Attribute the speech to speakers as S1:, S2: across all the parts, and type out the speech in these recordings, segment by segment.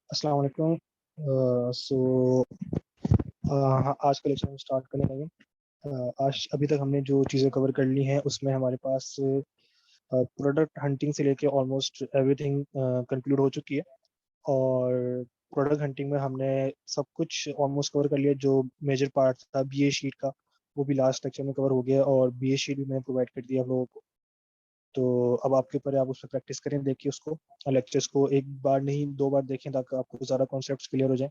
S1: अस्सलाम वालेकुम। सो आज का लेक्चर हम स्टार्ट करने लगे। आज अभी तक हमने जो चीज़ें कवर कर ली हैं उसमें हमारे पास प्रोडक्ट हंटिंग से लेके ऑलमोस्ट एवरीथिंग कंक्लूड हो चुकी है। और प्रोडक्ट हंटिंग में हमने सब कुछ ऑलमोस्ट कवर कर लिया। जो मेजर पार्ट था बीए शीट का वो भी लास्ट लेक्चर में कवर हो गया और बीए शीट भी मैंने प्रोवाइड कर दिया आप लोगों को। तो अब आपके ऊपर है, आप उस पर प्रैक्टिस करें, देखिए उसको लेक्चर्स को एक बार नहीं 2 बार देखें ताकि आपको ज़्यादा कॉन्सेप्ट्स क्लियर हो जाए।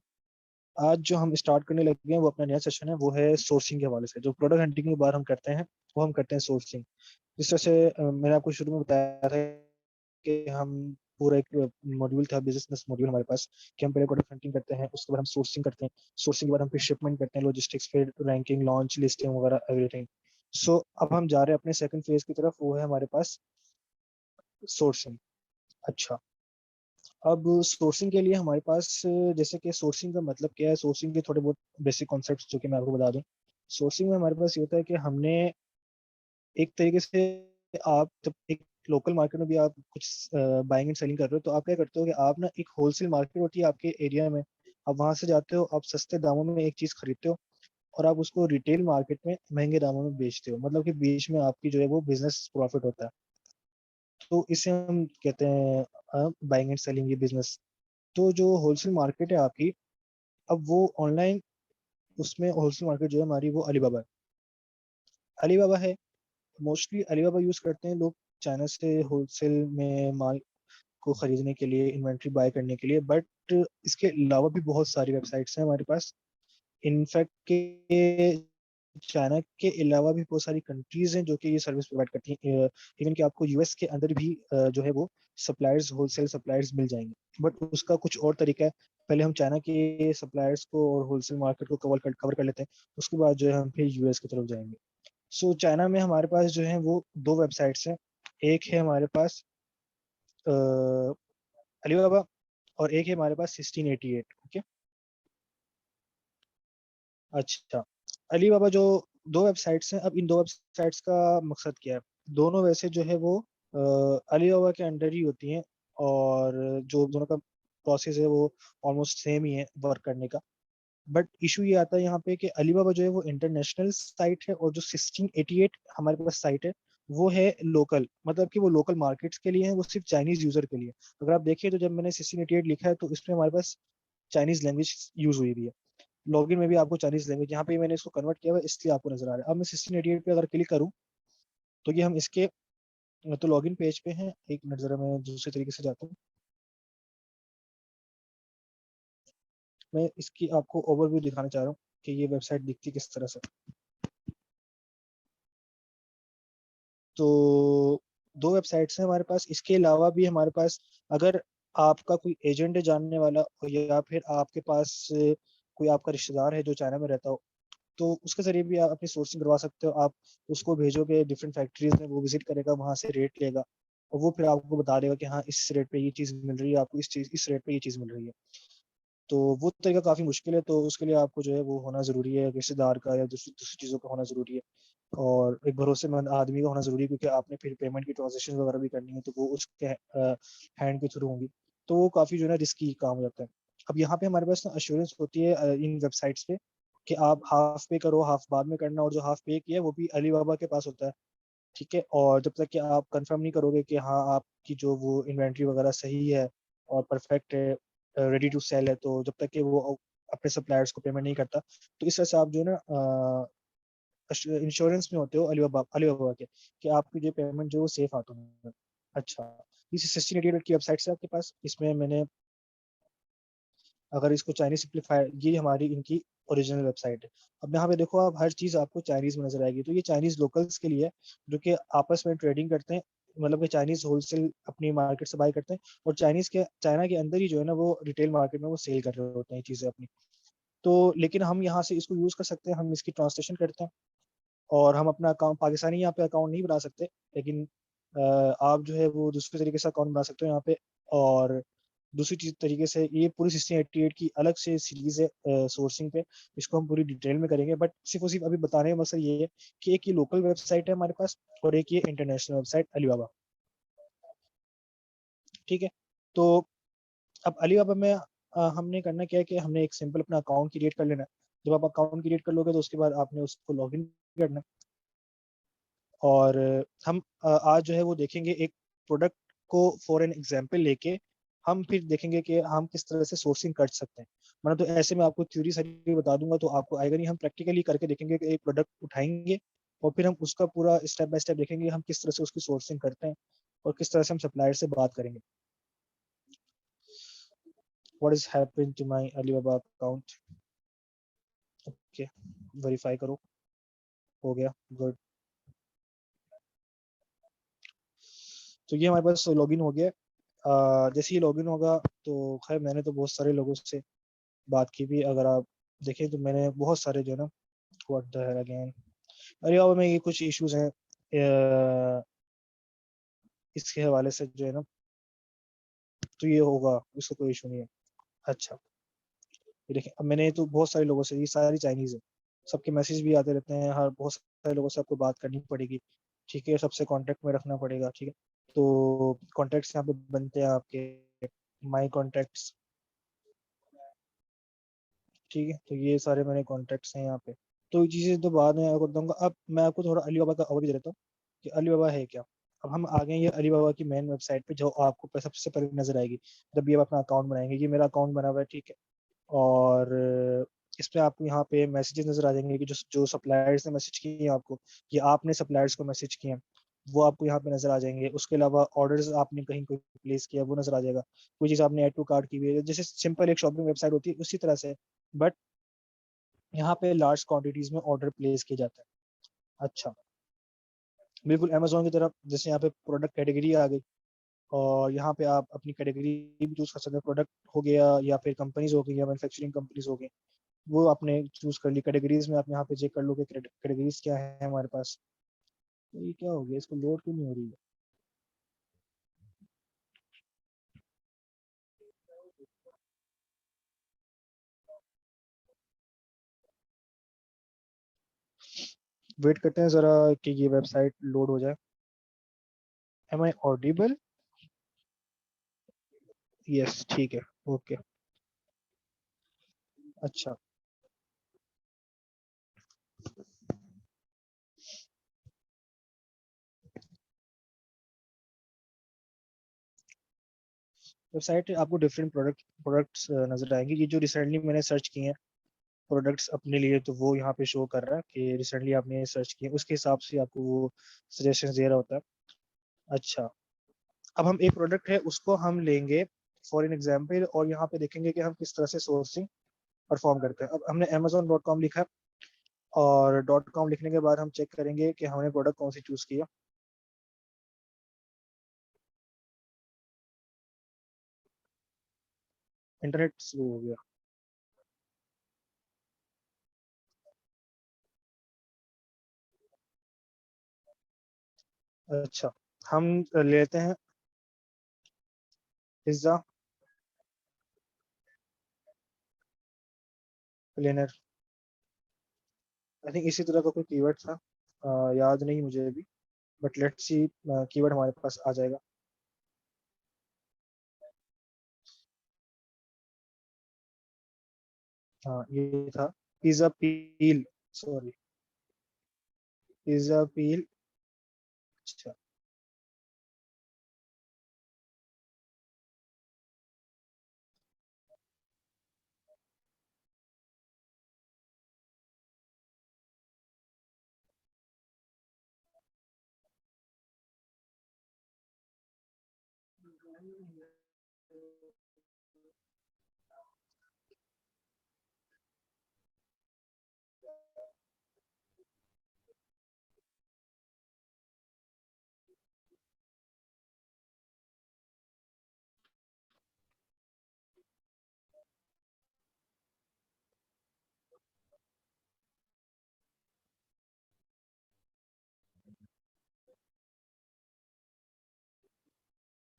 S1: आज जो हम स्टार्ट करने लगे हैं वो अपना नया सेशन है, वो है सोर्सिंग के हवाले से। जो प्रोडक्ट हंटिंग के बाद हम करते हैं वो हम करते हैं सोर्सिंग। जिस तरह से मैंने आपको शुरू में बताया था कि हम पूरा एक मॉड्यूल था, बिजनेस मॉड्यूल हमारे पास, कि हम पहले प्रोडक्ट हंटिंग करते हैं, उसके बाद हम सोर्सिंग करते हैं, सोर्सिंग के बाद हम फिर शिपमेंट करते हैं, लॉजिस्टिक्स, फिर रैंकिंग, लॉन्च, लिस्टिंग वगैरह एवरीथिंग। सो अब हम जा रहे हैं अपने सेकंड फेज की तरफ, वो है हमारे पास सोर्सिंग। अच्छा, अब सोर्सिंग के लिए हमारे पास जैसे कि सोर्सिंग का मतलब क्या है, सोर्सिंग के थोड़े बहुत बेसिक कॉन्सेप्ट्स जो कि मैं आपको बता दूं। सोर्सिंग में हमारे पास ये होता है कि हमने एक तरीके से, आप जब एक लोकल मार्केट में भी आप कुछ बाइंग एंड सेलिंग कर रहे हो तो आप क्या करते हो कि आप ना, एक होलसेल मार्केट होती है आपके एरिया में, आप वहां से जाते हो, आप सस्ते दामों में एक चीज खरीदते हो और आप उसको रिटेल मार्केट में महंगे दामों में बेचते हो। मतलब कि बीच में आपकी जो है वो बिजनेस प्रॉफिट होता है। तो इसे हम कहते हैं बाइंग एंड सेलिंग, ये बिजनेस। तो जो होलसेल मार्केट है आपकी, अब वो ऑनलाइन, उसमें होलसेल मार्केट जो है हमारी वो अलीबाबा है। अलीबाबा है, मोस्टली अलीबाबा यूज करते हैं लोग चाइना से होलसेल में माल को खरीदने के लिए, इन्वेंट्री बाय करने के लिए। बट इसके अलावा भी बहुत सारी वेबसाइट्स हैं हमारे पास। इनफैक्ट के चाइना के अलावा भी बहुत सारी कंट्रीज हैं जो कि ये सर्विस प्रोवाइड करती हैं। इवन कि आपको यूएस के अंदर भी जो है वो सप्लायर्स, होलसेल सप्लायर्स मिल जाएंगे, बट उसका कुछ और तरीका है। पहले हम चाइना के सप्लायर्स को और होलसेल मार्केट को कवर कर लेते हैं, उसके बाद जो है हम फिर यूएस की तरफ जाएंगे। सो चाइना में हमारे पास जो है वो दो वेबसाइट्स हैं। एक है हमारे पास अलीबाबा और एक है हमारे पास 1688। ओके, अच्छा, अलीबाबा जो दो वेबसाइट्स हैं, अब इन दो वेबसाइट्स का मकसद क्या है? दोनों वैसे जो है वो अलीबाबा के अंडर ही होती हैं और जो दोनों का प्रोसेस है वो ऑलमोस्ट सेम ही है वर्क करने का। बट इशू ये आता है यहाँ पे कि अलीबाबा जो है वो इंटरनेशनल साइट है और जो 1688 हमारे पास साइट है वो है लोकल। मतलब कि वो लोकल मार्केट्स के लिए है, वो सिर्फ चाइनीज यूजर के लिए। अगर आप देखिए तो जब मैंने 1688 लिखा है तो इसमें हमारे पास चाइनीज लैंग्वेज यूज हुई भी है। लॉगिन में भी आपको चाइनीज लैंग्वेज, यहाँ पे मैंने इसको कन्वर्ट किया हुआ है इसलिए आपको नजर आ रहा है। अब मैं 1688 पे अगर क्लिक करूँ तो ये हम इसके, तो लॉगिन पेज पे हैं। एक मिनट, जरा मैं दूसरे तरीके से जाता हूँ। मैं इसकी आपको ओवरव्यू दिखाना चाह रहा हूँ कि ये वेबसाइट दिखती किस तरह से। तो दो वेबसाइट्स हैं हमारे पास, इसके अलावा भी हमारे पास, अगर आपका कोई एजेंट है जानने वाला या फिर आपके पास कोई आपका रिश्तेदार है जो चाइना में रहता हो, तो उसके जरिए भी आप अपनी सोर्सिंग करवा सकते हो। आप उसको भेजोगे डिफरेंट फैक्ट्रीज में, वो विजिट करेगा, वहां से रेट लेगा और वो फिर आपको बता देगा कि हाँ इस रेट पे ये चीज़ मिल रही है, आपको इस चीज़ इस रेट पे ये चीज़ मिल रही है। तो वो तरीका काफ़ी मुश्किल है, तो उसके लिए आपको जो है वो होना ज़रूरी है, रिश्तेदार का या दूसरी दूसरी चीज़ों का होना ज़रूरी है। और एक भरोसेमंद आदमी का होना ज़रूरी है, क्योंकि आपने फिर पेमेंट की ट्रांजेक्शन वगैरह भी करनी है तो वो उसके हैंड के थ्रू होंगी। तो वो काफ़ी जो है ना रिस्की काम हो जाता है। अब यहाँ पे हमारे पास ना अश्योरेंस होती है इन वेबसाइट्स पे कि आप हाफ पे करो, हाफ बाद में करना, और जो हाफ पे किया है वो भी अलीबाबा के पास होता है। ठीक है, और जब तक कि आप कंफर्म नहीं करोगे कि हाँ आपकी जो वो इन्वेंट्री वगैरह सही है और परफेक्ट है, रेडी टू सेल है, तो जब तक कि वो अपने सप्लायर्स को पेमेंट नहीं करता, तो इस तरह से आप जो है ना इंश्योरेंस में होते हो अलीबाबा अलीबाबा के, कि आपकी जो पेमेंट जो है वो सेफ हाथों में है। अच्छा, इस 1688 की वेबसाइट से आपके पास, इसमें मैंने अगर इसको चाइनीज सिंप्लीफायर, ये हमारी इनकी ओरिजिनल वेबसाइट है। अब यहाँ पे देखो, आप हर चीज़ आपको चाइनीज में नजर आएगी, तो ये चाइनीज लोकल्स के लिए है जो कि आपस में ट्रेडिंग करते हैं। मतलब कि चाइनीज होलसेल अपनी मार्केट से बाय करते हैं और चाइनीज के चाइना के अंदर ही जो है ना वो रिटेल मार्केट में वो सेल कर रहे होते हैं चीज़ें अपनी। तो लेकिन हम यहाँ से इसको यूज़ कर सकते हैं, हम इसकी ट्रांसलेशन करते हैं और हम अपना अकाउंट पाकिस्तानी यहाँ पे अकाउंट नहीं बना सकते, लेकिन आप जो है वो दूसरे तरीके से अकाउंट बना सकते हो यहाँ पे। और दूसरी चीज तरीके से, ये पूरी 1688 की अलग से सीरीज है सोर्सिंग पे, इसको हम पूरी डिटेल में करेंगे। बट सिर्फ और सिर्फ अभी बताने का मकसद ये है कि एक ये लोकल वेबसाइट है हमारे पास और एक ये इंटरनेशनल वेबसाइट अलीबाबा। ठीक है, तो अब अलीबाबा में हमने करना क्या है कि हमने एक सिंपल अपना अकाउंट क्रिएट कर लेना है। जब आप अकाउंट क्रिएट कर लोगे तो उसके बाद आपने उसको लॉगिन करना है। और हम आज जो है वो देखेंगे एक प्रोडक्ट को फॉर एन एग्जांपल लेके हम फिर देखेंगे कि हम किस तरह से सोर्सिंग कर सकते हैं। मतलब तो ऐसे में आपको थ्योरी सारी बता दूंगा तो आपको आएगा नहीं, हम प्रैक्टिकली करके देखेंगे कि एक प्रोडक्ट उठाएंगे और फिर हम उसका पूरा स्टेप बाय स्टेप देखेंगे हम किस तरह से उसकी सोर्सिंग करते हैं और किस तरह से हम सप्लायर से बात करेंगे। What is happened to my Alibaba account. Okay, verify करो। हो गया, गुड। तो ये हमारे पास लॉगिन हो गया। जैसे ही लॉगिन होगा तो खैर मैंने तो बहुत सारे लोगों से बात की भी, अगर आप देखें तो मैंने बहुत सारे जो है ना, व्हाट द हेल अगेन, अरे बाबा में ये कुछ इश्यूज हैं इसके हवाले से जो है ना, तो ये होगा, इसका कोई इशू नहीं है। अच्छा, ये देखें, अब मैंने तो बहुत सारे लोगों से, ये सारी चाइनीज है, सबके मैसेज भी आते रहते हैं, हर बहुत सारे लोगों से आपको बात करनी पड़ेगी। ठीक है, सबसे कांटेक्ट में रखना पड़ेगा। ठीक है, तो कॉन्टेक्ट्स यहाँ पे बनते हैं आपके, माई कॉन्टेक्ट्स। ठीक है, तो ये सारे मेरे कॉन्टेक्ट्स हैं यहाँ पे। तो ये चीज़ें तो बाद में आपको बताऊंगा। अब मैं आपको थोड़ा अलीबाबा का ओवरव्यू दे देता हूँ कि अलीबाबा है क्या। अब हम आ गए ये अलीबाबा की मेन वेबसाइट पे, जो आपको सबसे पहले नजर आएगी जब भी आप अपना अकाउंट बनाएंगे। ये मेरा अकाउंट बना हुआ है, ठीक है। और इस पे आपको यहाँ पे मैसेजेस नजर आ जाएंगे कि जो जो सप्लायर्स ने मैसेज किए हैं आपको, या आपने सप्लायर्स को मैसेज किए हैं, वो आपको यहाँ पे नजर आ जाएंगे। उसके अलावा ऑर्डर्स आपने कहीं कोई प्लेस किया वो नजर आ जाएगा। कोई चीज़ आपने ऐड टू कार्ट की हुई है, जैसे सिंपल एक शॉपिंग वेबसाइट होती है उसी तरह से, बट यहाँ पे लार्ज क्वांटिटीज में ऑर्डर प्लेस किया जाता है। अच्छा, बिल्कुल अमेजोन की तरफ, जैसे यहाँ पे प्रोडक्ट कैटेगरी आ गई और यहाँ पे आप अपनी कैटेगरी भी चूज कर सकते हैं। प्रोडक्ट हो गया या फिर कंपनीज हो गई या मैन्युफैक्चरिंग कंपनीज हो गई, वो आपने चूज कर ली। कैटेगरीज में आप यहाँ पे चेक कर लो कि कैटेगरीज क्या है हमारे पास। तो ये क्या हो गया, इसको लोड क्यों नहीं हो रही है। वेट करते हैं जरा कि ये वेबसाइट लोड हो जाए। M I audible? यस, ठीक है, ओके। अच्छा, वेबसाइट आपको डिफरेंट प्रोडक्ट्स नजर आएंगे। ये जो रिसेंटली मैंने सर्च किए हैं प्रोडक्ट्स अपने लिए, तो वो यहाँ पे शो कर रहा है कि रिसेंटली आपने सर्च किए, उसके हिसाब से आपको वो सजेशन दे रहा होता है। अच्छा, अब हम एक प्रोडक्ट है उसको हम लेंगे फॉर एन एग्जाम्पल और यहाँ पे देखेंगे कि हम किस तरह से सोर्सिंग परफॉर्म करते हैं। अब हमने amazon.com लिखा है और डॉट कॉम लिखने के बाद हम चेक करेंगे कि हमने प्रोडक्ट कौन सी चूज किया। इंटरनेट स्लो हो गया। अच्छा, हम लेते हैं पिज्जा प्लेनर। आई थिंक इसी तरह का कोई कीवर्ड था, याद नहीं मुझे अभी, बट लेट्स सी कीवर्ड हमारे पास आ जाएगा। हाँ, ये था पिज्जा पील, सॉरी, पिज्जा पील। अच्छा,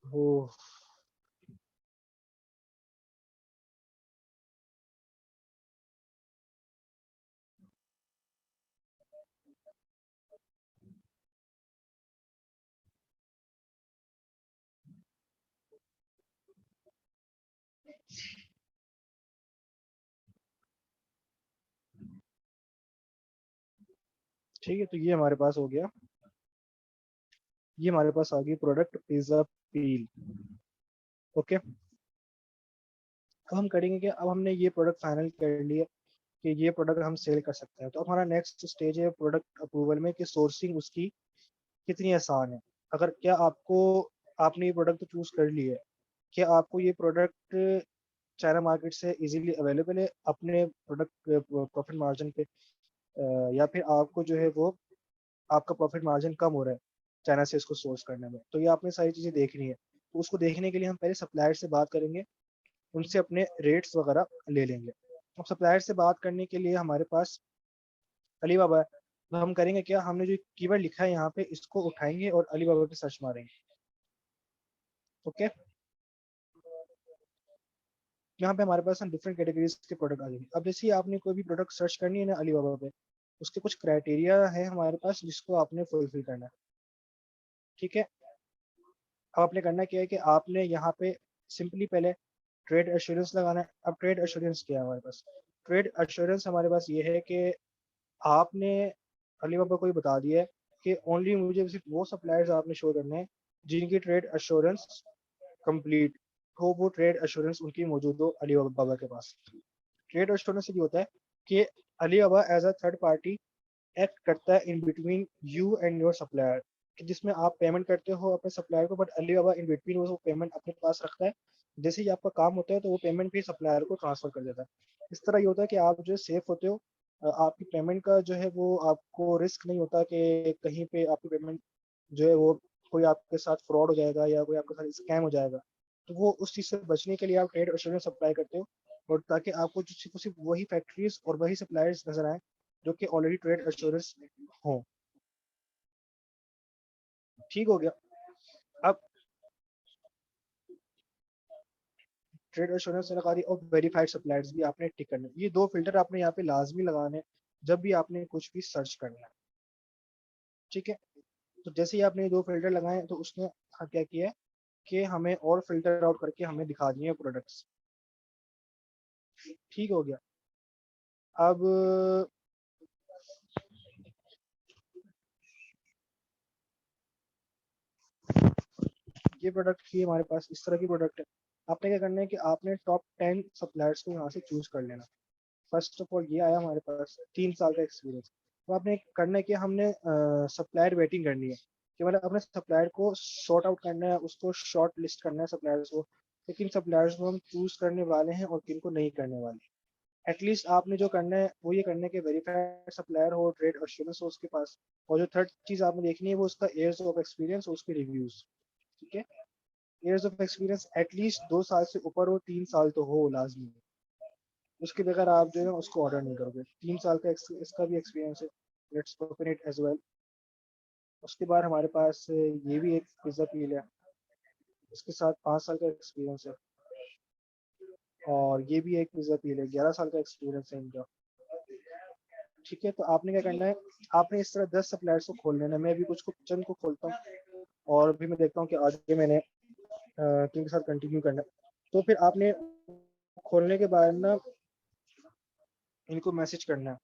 S1: वो ठीक है, तो ये हमारे पास हो गया, ये हमारे पास आ गई प्रोडक्ट पिज्जा पील। ओके, अब हम करेंगे कि अब हमने ये प्रोडक्ट फाइनल कर लिया कि ये प्रोडक्ट हम सेल कर सकते हैं, तो अब हमारा नेक्स्ट स्टेज है प्रोडक्ट अप्रूवल में कि सोर्सिंग उसकी कितनी आसान है। अगर क्या आपको, आपने ये प्रोडक्ट तो चूज कर लिया है, क्या आपको ये प्रोडक्ट चाइना मार्केट से इजीली अवेलेबल है अपने प्रोडक्ट प्रॉफिट मार्जिन पे, या फिर आपको जो है वो आपका प्रॉफिट मार्जिन कम हो रहा है चाइना से इसको सोर्स करने में, तो ये आपने सारी चीज़ें देखनी है। तो उसको देखने के लिए हम पहले सप्लायर से बात करेंगे, उनसे अपने रेट्स वगैरह ले लेंगे। अब सप्लायर से बात करने के लिए हमारे पास अलीबाबा है, तो हम करेंगे क्या, हमने जो कीवर्ड लिखा है यहाँ पे इसको उठाएंगे और अलीबाबा पे सर्च मारेंगे। ओके, यहाँ पे हमारे पास हम डिफरेंट कैटेगरीज के प्रोडक्ट आ जाएंगे। अब जैसे ही आपने कोई भी प्रोडक्ट सर्च करनी है ना अलीबाबा पे, उसके कुछ क्राइटेरिया है हमारे पास जिसको आपने फुलफिल करना है। ठीक है, अब आपने करना क्या है कि आपने यहाँ पे सिंपली पहले ट्रेड एश्योरेंस लगाना है। अब ट्रेड एश्योरेंस क्या है हमारे पास, ट्रेड एश्योरेंस हमारे पास ये है कि आपने अलीबाबा को ही बता दिया है कि ओनली मुझे सिर्फ वो सप्लायर्स आपने शो करने हैं जिनकी ट्रेड एश्योरेंस कंप्लीट हो, वो ट्रेड एश्योरेंस उनकी मौजूद हो अलीबाबा के पास। ट्रेड एश्योरेंस से ये होता है कि Alibaba as a third party act करता है in between you and your supplier, कि जिसमें आप पेमेंट करते हो अपने सप्लायर को, बट अलीबाबा इन बिटवीन वो पेमेंट अपने पास रखता है। जैसे ही आपका काम होता है तो वो पेमेंट भी सप्लायर को ट्रांसफर कर देता है। इस तरह ये होता है कि आप जो सेफ होते हो, आपकी पेमेंट का जो है वो आपको रिस्क नहीं होता कि कहीं पे आपकी पेमेंट जो है वो कोई आपके साथ फ्रॉड हो जाएगा या कोई आपके साथ स्कैम हो जाएगा। तो वो उस चीज़ से बचने के लिए आप ट्रेड एश्योरेंस अप्लाई करते हो, और ताकि आपको जो सिर्फ वही फैक्ट्रीज और वही सप्लायर्स नजर आए जो कि ऑलरेडी ट्रेड एश्योरेंस हो। ठीक हो गया। अब ट्रेड एश्योरेंस लगा दी और वेरीफाइड सप्लायर्स भी आपने टिक करना है। ये दो फिल्टर आपने यहाँ पे लाजमी लगाने जब भी आपने कुछ भी सर्च करना है। ठीक है, तो जैसे ही आपने ये दो फिल्टर लगाए तो उसने क्या किया है कि हमें और फिल्टर आउट करके हमें दिखा दिए प्रोडक्ट्स। ठीक हो गया। अब ये प्रोडक्ट ही हमारे पास इस तरह की प्रोडक्ट है। आपने क्या करना है कि आपने टॉप 10 सप्लायर्स को यहाँ से चूज कर लेना। फर्स्ट ऑफ ऑल ये आया हमारे पास 3 साल का एक्सपीरियंस। तो आपने करना है कि हमने सप्लायर वेटिंग करनी है, कि मतलब अपने सप्लायर को शॉर्ट आउट करना है, उसको शॉर्ट लिस्ट करना है सप्लायर्स को, लेकिन सप्लायर्स को हम चूज करने वाले हैं और किन को नहीं करने वाले। एटलीस्ट आपने जो करना है वो ये करना है कि वेरीफाइड सप्लायर हो, ट्रेड एश्योरेंस हो उसके पास, और जो थर्ड चीज आपने देखनी है वो उसका ईयर्स ऑफ एक्सपीरियंस और उसके रिव्यूज। ठीक है, ईयर्स ऑफ एक्सपीरियंस एटलीस्ट 2 साल से ऊपर हो, 3 साल तो हो लाजमी। उसके बगैर आप जो है उसको ऑर्डर नहीं करोगे। 3 साल का इसका भी एक्सपीरियंस है, let's open it as well. उसके बाद हमारे पास ये भी एक पिज्ज़ा पील है, इसके साथ 5 साल का एक्सपीरियंस है। और ये भी एक पिज्ज़ा पील है, 11 साल का एक्सपीरियंस है इनका। ठीक है, तो आपने क्या करना है, आपने इस तरह 10 सप्लायर्स को खोल लेना है। मैं अभी कुछ को चंद को खोलता हूँ और अभी मैं देखता हूँ कि आगे मैंने किनके साथ कंटिन्यू करना है। तो फिर आपने खोलने के बाद ना इनको मैसेज करना है,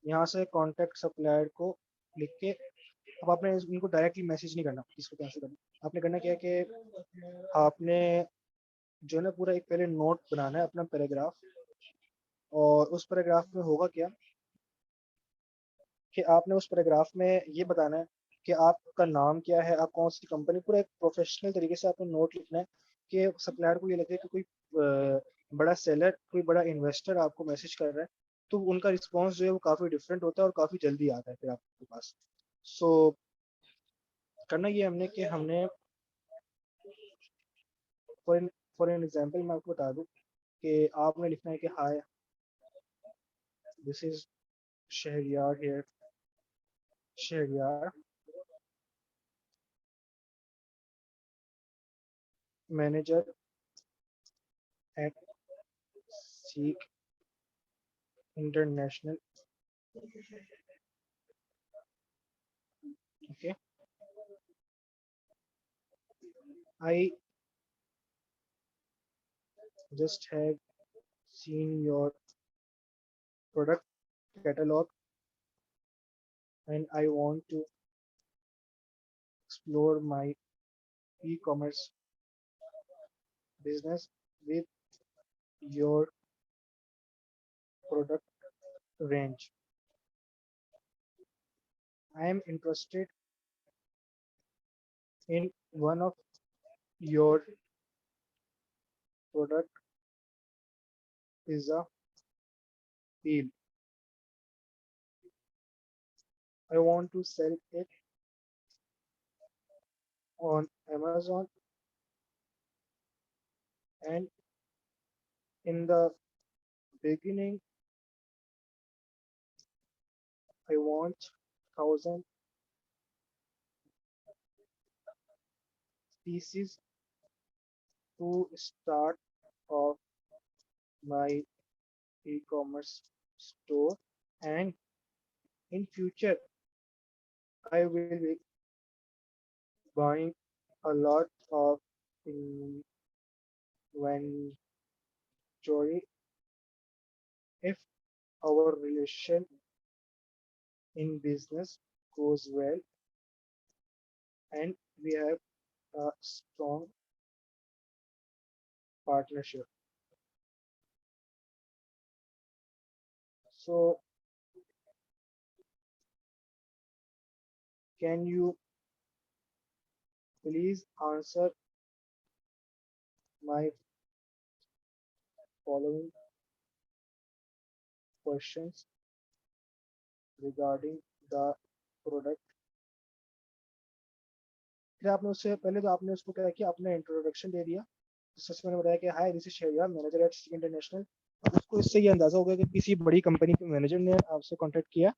S1: यहाँ से कॉन्टेक्ट सप्लायर को लिख के। अब आपने इनको डायरेक्टली मैसेज नहीं करना, इसको कैसे करना, आपने करना क्या है कि आपने जो है ना पूरा एक पहले नोट बनाना है अपना पैराग्राफ, और उस पैराग्राफ में होगा क्या कि आपने उस पैराग्राफ में ये बताना है कि आपका नाम क्या है, आप कौन सी कंपनी, पूरा एक प्रोफेशनल तरीके से आपको नोट लिखना है कि सप्लायर को ये लगे कि कोई बड़ा सेलर, कोई बड़ा इन्वेस्टर आपको मैसेज कर रहा है। तो उनका रिस्पॉन्स जो है वो काफ़ी डिफरेंट होता है और काफ़ी जल्दी आता है फिर आपके पास। सो करना ये हमने कि हमने फॉर फॉर एन एग्जांपल मैं आपको बता दूं कि आपने लिखना है कि hi, this is Shahriyar here, Shahriyar manager at Seek International. Okay, I just have seen your product catalog and I want to explore my e-commerce business with your product range. I am interested in one of your product pizza peel. I want to sell it on Amazon, and in the beginning I want 1,000 pieces to start off my e-commerce store, and in future I will be buying a lot of inventory if our relation in business goes well and we have a strong partnership. So can you please answer my following questions regarding the product? फिर आपने उससे पहले तो आपने उसको क्या किया, अपना इंट्रोडक्शन दे दिया, जिससे मैंने बताया कि hi this is Sheriya, manager at international. उसको इससे ये अंदाजा हो गया कि किसी बड़ी कंपनी के मैनेजर ने आपसे कांटेक्ट किया,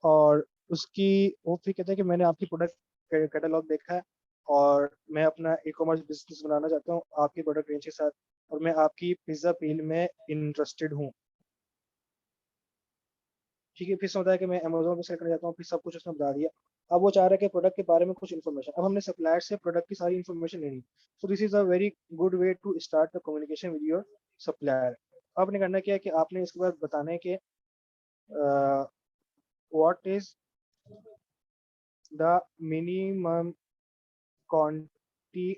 S1: और उसकी वो फिर कहता है कि मैंने आपकी प्रोडक्ट कैटलॉग देखा है और मैं अपना ई कॉमर्स बिजनेस बनाना चाहता हूँ आपकी प्रोडक्ट रेंज के साथ, और मैं आपकी पिज्ज़ा पील में इंटरेस्टेड हूँ। ठीक है, फिर से होता है कि मैं अमेजोन पे सेल करना चाहता हूँ, फिर सब कुछ उसने बता दिया। अब वो चाह रहा है कि प्रोडक्ट के बारे में कुछ इन्फॉर्मेशन, अब हमने सप्लायर से प्रोडक्ट की सारी इन्फॉर्मेशन लेनी। So this is a very good way to start the communication with your supplier. आपने करना क्या है कि आपने इसके बाद बताना है कि what is the minimum quantity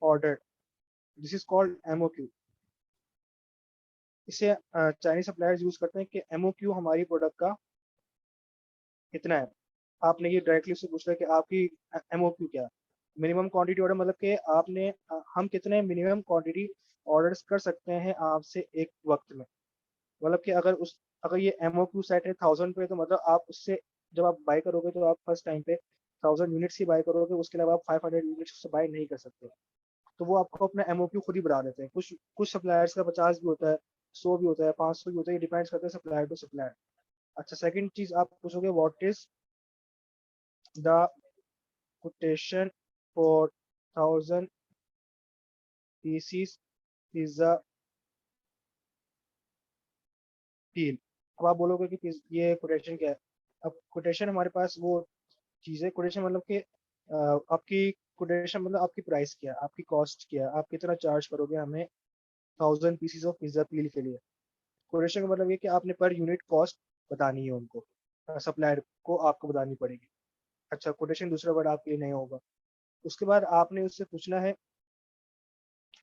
S1: order, this is called MOQ. इसे चाइनीज सप्लायर्स यूज करते हैं कि एमओक्यू हमारी प्रोडक्ट का कितना है। आपने ये डायरेक्टली उससे पूछना है कि आपकी एमओक्यू क्या है, मिनिमम क्वांटिटी ऑर्डर, मतलब कि आपने हम कितने मिनिमम क्वांटिटी ऑर्डर्स कर सकते हैं आपसे एक वक्त में। मतलब कि अगर ये एमओक्यू सेट है 1000 पे, तो मतलब आप उससे जब आप बाय करोगे तो आप फर्स्ट टाइम पे 1000 यूनिट्स ही बाय करोगे, उसके अलावा आप 500 यूनिट्स से बाय नहीं कर सकते। तो वो आपको अपना एमओक्यू खुद ही बढ़ा देते हैं। कुछ कुछ सप्लायर्स का 50 भी होता है, 100 भी होता है, 500 भी होता है, ये डिपेंड्स करता है सप्लायर टू सप्लायर। अच्छा, सेकंड चीज आप पूछोगे what is the quotation for 1,000 pieces pizza peel. अब आप बोलोगे कि ये कोटेशन क्या है। अब कोटेशन हमारे पास वो चीज़ है, कोटेशन मतलब कि आपकी कोटेशन मतलब आपकी प्राइस क्या है, आपकी कॉस्ट क्या है, आप कितना चार्ज करोगे हमें 1,000 पीसीज ऑफ पिज्जा पील के लिए। कोटेशन का मतलब ये कि आपने पर यूनिट कॉस्ट बतानी है उनको, सप्लायर को आपको बतानी पड़ेगी। अच्छा, कोटेशन दूसरा वर्ड आपके लिए नहीं होगा। उसके बाद आपने उससे पूछना है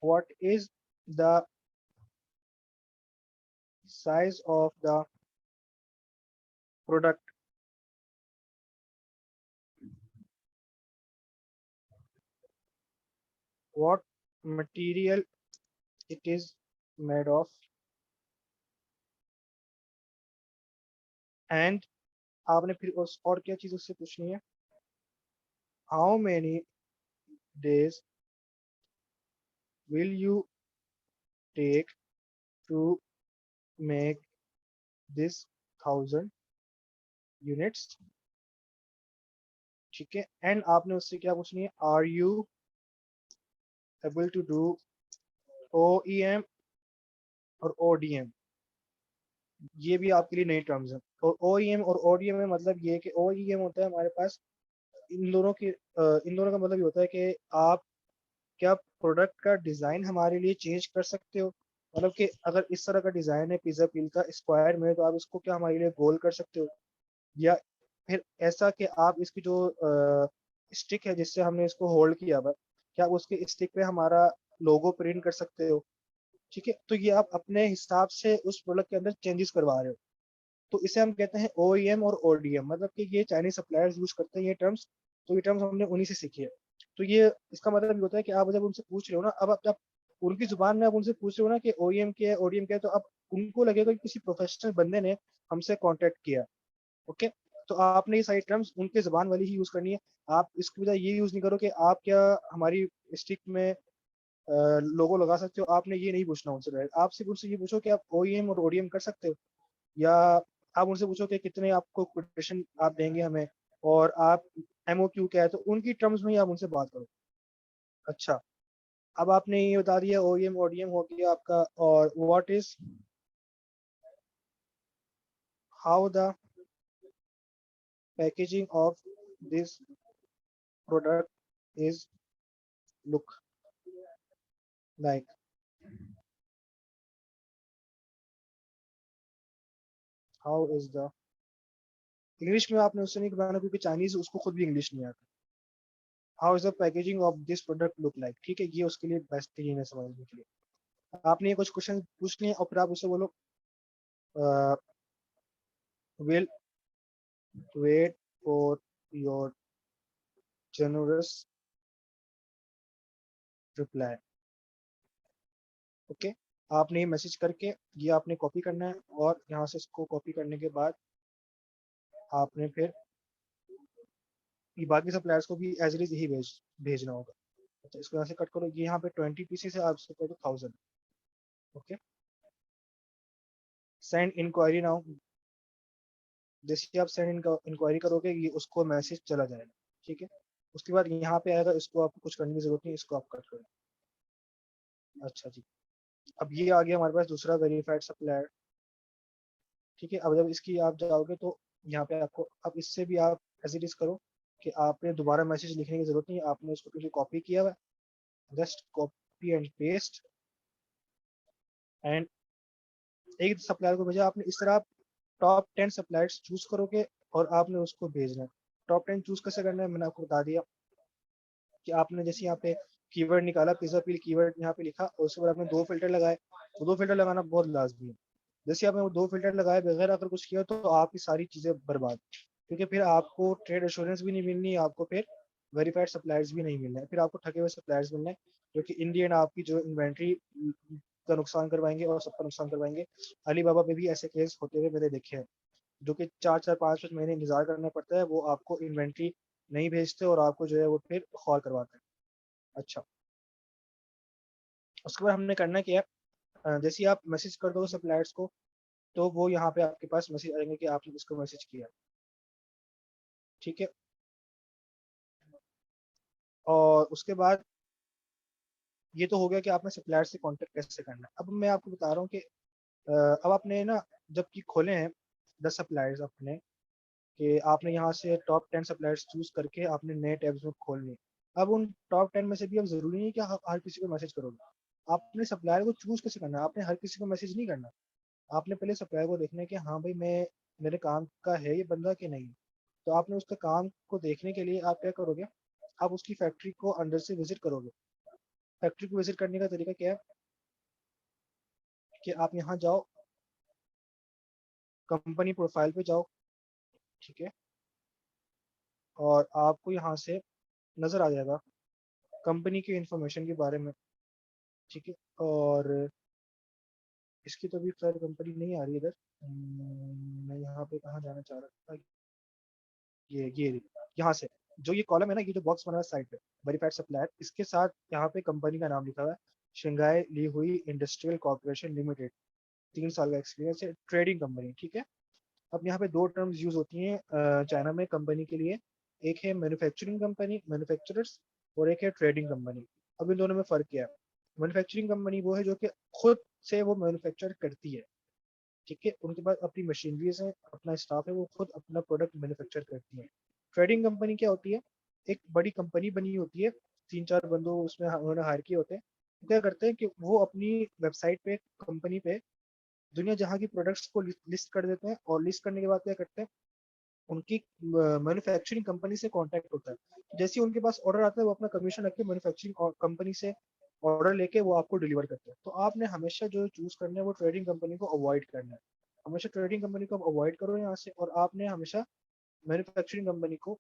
S1: what is the size of the product, what material it is made of, and आपने फिर उस और क्या चीज़ उससे पूछनी है, how many days will you take to make this 1,000 units। ठीक है, एंड आपने उससे क्या पूछनी है, are you able to do OEM और ODM। ये भी आपके लिए नई टर्म्स है। और OEM और ODM में मतलब ये है कि OEM होता है हमारे पास इन दोनों का मतलब ये होता है कि आप क्या प्रोडक्ट का डिज़ाइन हमारे लिए चेंज कर सकते हो। मतलब कि अगर इस तरह का डिज़ाइन है पिज़्ज़ा पील का स्क्वायर में, तो आप इसको क्या हमारे लिए गोल कर सकते हो। या फिर ऐसा कि आप इसकी जो स्टिक है जिससे हमने इसको होल्ड किया हुआ, क्या आप उसके स्टिक पे हमारा लोगो प्रिंट कर सकते हो। ठीक है, तो ये आप अपने हिसाब से उस प्रोडक्ट के अंदर चेंजेस करवा रहे हो। तो इसे हम कहते हैं OEM और ODM, मतलब कि ये चाइनीज सप्लायर्स यूज करते हैं ये टर्म्स। तो ये टर्म्स हमने उन्हीं से सीखी है। तो ये इसका मतलब ये होता है कि आप जब उनसे पूछ रहे हो ना, अब आप उनकी जुबान में आप उनसे पूछ रहे हो ना कि OEM क्या है ODM क्या है, तो अब उनको लगेगा कि किसी प्रोफेशनल बंदे ने हमसे कांटेक्ट किया। ओके, तो आपने ये सारी टर्म्स उनके जबान वाली ही यूज करनी है। आप इसकी बजाय ये यूज नहीं करो कि आप क्या हमारी स्टिक में लोगो लगा सकते हो, आपने ये नहीं पूछना उनसे। पहले आप सिर्फ उनसे ये पूछो कि आप OEM और ODM कर सकते हो, या आप उनसे पूछो कि कितने आपको कोटेशन आप देंगे हमें, और आप MOQ क्या है, तो उनकी टर्म्स में ही आप उनसे बात करो। अच्छा, अब आपने ये बता दिया OEM ODM हो गया आपका, और what is how the packaging of this product is look like. How is the, English में आपने उससे नहीं बताना क्योंकि चाइनीज उसको खुद भी इंग्लिश नहीं आता। How is the packaging of this product look like, ठीक है, ये उसके लिए बेस्ट तरीके है समझने के लिए। आपने ये कुछ क्वेश्चन पूछ लिए और फिर आप उससे बोलो will wait for your generous reply. Okay, आपने ये मैसेज करके ये आपने कॉपी करना है, और यहाँ से इसको कॉपी करने के बाद आपने फिर ये बाकी सप्लायर्स को भी एज इट इज यही भेजना होगा। अच्छा, इसको यहाँ से कट करो, ये यहाँ पे 20 पीसेस है, आप इसको कर दो 1000। Okay, send inquiry now. जैसे आप सेंड इंक्वायरी करोगे ये उसको मैसेज चला जाएगा। ठीक है, उसके बाद यहाँ पे आएगा, इसको आपको कुछ करने की जरूरत नहीं, इसको आप कट करो। अच्छा जी, अब ये आ गया हमारे पास दूसरा वेरीफाइड सप्लायर। ठीक है, अब जब इसकी आप जाओगे तो यहाँ पे आपको अब इससे भी आप एज इट इज करो कि आपने दोबारा मैसेज लिखने की जरूरत नहीं है, आपने उसको क्योंकि कॉपी किया हुआ है, just copy and paste, and एक सप्लायर को भेजा आपने। इस तरह आप टॉप 10 सप्लायर्स चूज करोगे और आपने उसको भेजना है। टॉप 10 चूज कैसे करना है मैंने आपको बता दिया कि आपने जैसे यहाँ पे कीवर्ड निकाला, पिज्जा पील कीवर्ड यहाँ पे लिखा, और उसके बाद आपने 2 फिल्टर लगाए। तो 2 फिल्टर लगाना बहुत लाजमी है। जैसे आपने वो 2 फिल्टर लगाए बगैर अगर कुछ किया तो आपकी सारी चीजें बर्बाद, क्योंकि फिर आपको ट्रेड एश्योरेंस भी नहीं मिलनी, आपको फिर वेरीफाइड सप्लायर्स भी नहीं मिलना है, फिर आपको ठगे हुए सप्लायर्स मिलने हैं, जो कि इन दी एंड आपकी जो इन्वेंट्री का नुकसान करवाएंगे और सबका नुकसान करवाएंगे। अलीबाबा पे भी ऐसे केस होते हुए मैंने देखे हैं, जो कि 4 4 5 5 महीने इंतजार करना पड़ता है, वो आपको इन्वेंट्री नहीं भेजते और आपको जो है वो फिर कॉल करवाते हैं। अच्छा, उसके बाद हमने करना क्या है, जैसे ही आप मैसेज कर दो सप्लायर्स को, तो वो यहाँ पे आपके पास मैसेज आएंगे कि आपने इसको मैसेज किया। ठीक है, और उसके बाद ये तो हो गया कि आपने सप्लायर से कांटेक्ट कैसे करना है। अब मैं आपको बता रहा हूँ कि अब आपने ना जबकि खोले हैं 10 सप्लायर्स अपने, कि आपने यहाँ से टॉप 10 सप्लायर्स चूज करके आपने नए टैब्स में खोलने। अब उन टॉप 10 में से भी अब जरूरी नहीं है कि आप हर किसी को मैसेज करोगे। आपने सप्लायर को चूज कैसे करना है, आपने हर किसी को मैसेज नहीं करना। आपने पहले सप्लायर को देखना है कि हाँ भाई मैं मेरे काम का है ये बंदा कि नहीं। तो आपने उसका काम को देखने के लिए आप क्या करोगे, आप उसकी फैक्ट्री को अंदर से विजिट करोगे। फैक्ट्री को विजिट करने का तरीका क्या है कि आप यहाँ जाओ, कंपनी प्रोफाइल पे जाओ। ठीक है, और आपको यहाँ से नज़र आ जाएगा कंपनी की इंफॉर्मेशन के बारे में। ठीक है, और इसकी तो अभी खैर कंपनी नहीं आ रही इधर। मैं यहाँ पे कहाँ जाना चाह रहा था, ये यहाँ से जो ये कॉलम है ना, ये जो बॉक्स बना हुआ है साइड पे वेरीफाइड सप्लायर, इसके साथ यहाँ पे कंपनी का नाम लिखा हुआ है, शंघाई ली हुई इंडस्ट्रियल कॉर्पोरेशन लिमिटेड, 3 साल का एक्सपीरियंस है, ट्रेडिंग कंपनी। ठीक है, अब यहाँ पे दो टर्म्स यूज होती हैं चाइना में कंपनी के लिए, एक है मैन्युफैक्चरिंग कंपनी मैन्युफैक्चरर्स, और एक है ट्रेडिंग कंपनी। अब इन दोनों में फर्क क्या है, मैन्युफैक्चरिंग कंपनी वो है जो कि खुद से वो मैन्युफैक्चर करती है। ठीक है, उनके पास अपनी मशीनरीज है, अपना स्टाफ है, वो खुद अपना प्रोडक्ट मैन्युफैक्चर करती है। ट्रेडिंग कंपनी क्या होती है, एक बड़ी कंपनी बनी होती है, 3 4 बंदों उसमें उन्होंने हायर किए होते हैं। वो क्या करते हैं कि वो अपनी वेबसाइट पे कंपनी पे दुनिया जहाँ की प्रोडक्ट्स को लिस्ट कर देते हैं, और लिस्ट करने के बाद क्या करते हैं, उनकी मैन्युफैक्चरिंग कंपनी से कांटेक्ट होता है। जैसे ही उनके पास ऑर्डर आता है वो अपना कमीशन रख के मैन्युफैक्चरिंग कंपनी से ऑर्डर लेके वो आपको डिलीवर करते हैं। तो आपने हमेशा जो चूज करना है वो ट्रेडिंग कंपनी को अवॉइड करना है। हमेशा ट्रेडिंग कंपनी को अवॉइड करो यहाँ से, और आपने हमेशा मैन्युफैक्चरिंग कंपनी को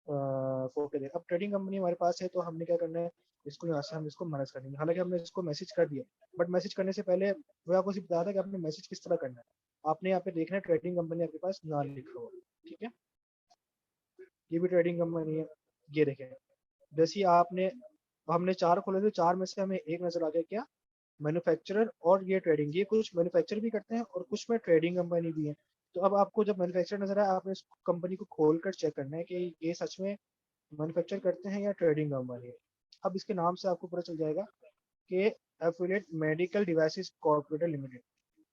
S1: फोकस दे। अब ट्रेडिंग कंपनी हमारे पास है तो हमने क्या करना है, इसको यहाँ से हम इसको माइनस कर देंगे। हालांकि हमने इसको मैसेज कर दिया, बट मैसेज करने से पहले मैं आपको सिर्फ बताया था कि आपने मैसेज किस तरह करना है। आपने यहाँ पे देखना है ट्रेडिंग कंपनी आपके पास ना लिखा हुआ, ठीक है। ये भी ट्रेडिंग कंपनी है, ये देखें। जैसे ही आपने, हमने 4 खोले थे, 4 में से हमें एक नजर आ गया क्या, मैन्युफैक्चरर और ये ट्रेडिंग। ये कुछ मैन्युफैक्चर भी करते हैं और कुछ में ट्रेडिंग कंपनी भी है। तो अब आपको जब मैन्युफैक्चर नजर आए, आपने इस कंपनी को खोल कर चेक करना है कि ये सच में मैन्युफैक्चर करते हैं या ट्रेडिंग कंपनी है। अब इसके नाम से आपको पता चल जाएगा कि एफिलिएट मेडिकल डिवाइसेस कॉर्पोरेटेड लिमिटेड।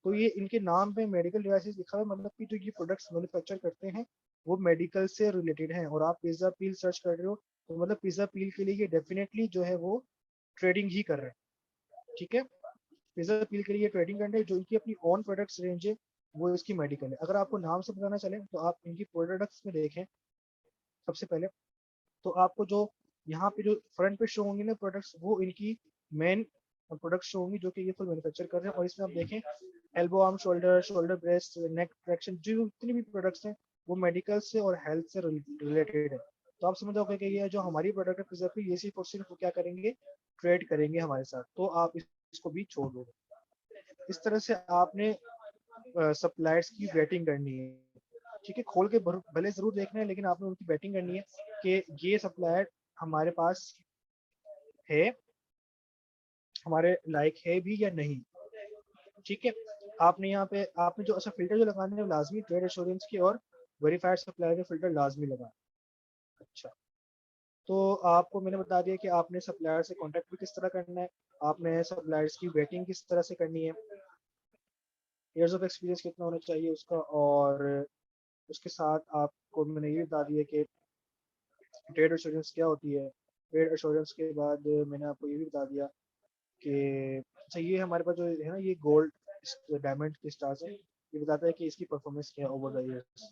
S1: तो ये इनके नाम पे मेडिकल डिवाइसेस लिखा हुआ है, मतलब कि जो ये प्रोडक्ट्स मैन्युफैक्चर करते हैं वो मेडिकल से रिलेटेड हैं। और आप पिज्जा पील सर्च कर रहे हो तो मतलब पिज्जा पील के लिए ये डेफिनेटली जो है वो ट्रेडिंग ही कर रहे हैं, ठीक है। पिज्जा पील के लिए ट्रेडिंग कर रहे हैं, जो इनकी अपनी ओन प्रोडक्ट्स रेंज है वो इसकी मेडिकल है। अगर आपको नाम से बताना चले तो आप इनकी प्रोडक्ट्स में देखें सबसे पहले, तो आपको जो यहाँ पे जो फ्रंट पे शो होंगी ना प्रोडक्ट्स, वो इनकी मेन प्रोडक्ट शो होंगी जो कि ये फुल मैन्युफैक्चर कर रहे हैं। और इसमें आप देखें elbow arm, shoulder, shoulder breast, neck traction, जो जितनी भी प्रोडक्ट्स हैं वो मेडिकल से और हेल्थ से रिलेटेड है। तो आप समझ जाओगे कि ये जो हमारी प्रोडक्ट है फिजियोथेरेपी, ये सिर्फ और सिर्फ वो क्या करेंगे, ट्रेड करेंगे हमारे साथ। तो आप इसको भी छोड़ दो। इस तरह से आपने सप्लायर्स की वेटिंग करनी है, ठीक है। खोल के भले जरूर देखना है, लेकिन आपने उनकी बैटिंग करनी है कि ये सप्लायर हमारे पास है, हमारे लायक है भी या नहीं, ठीक है। आपने यहाँ पे आपने जो अच्छा फिल्टर जो लगाने हैं लाजमी ट्रेड एश्योरेंस की और वेरीफाइड सप्लायर के फिल्टर लाजमी लगा। अच्छा, तो आपको मैंने बता दिया कि आपने सप्लायर से कांटेक्ट भी किस तरह करना है, आपने सप्लायर्स की वेटिंग किस तरह से करनी है, ईयर्स ऑफ एक्सपीरियंस कितना होना चाहिए उसका। और उसके साथ आपको मैंने ये बता दिया कि ट्रेड एश्योरेंस क्या होती है। ट्रेड एश्योरेंस के बाद मैंने आपको ये भी बता दिया कि अच्छा ये हमारे पास जो है ना, ये गोल्ड डायमंड के स्टार्स है, ये बताता है कि इसकी परफॉर्मेंस क्या है ओवर द ईयर्स।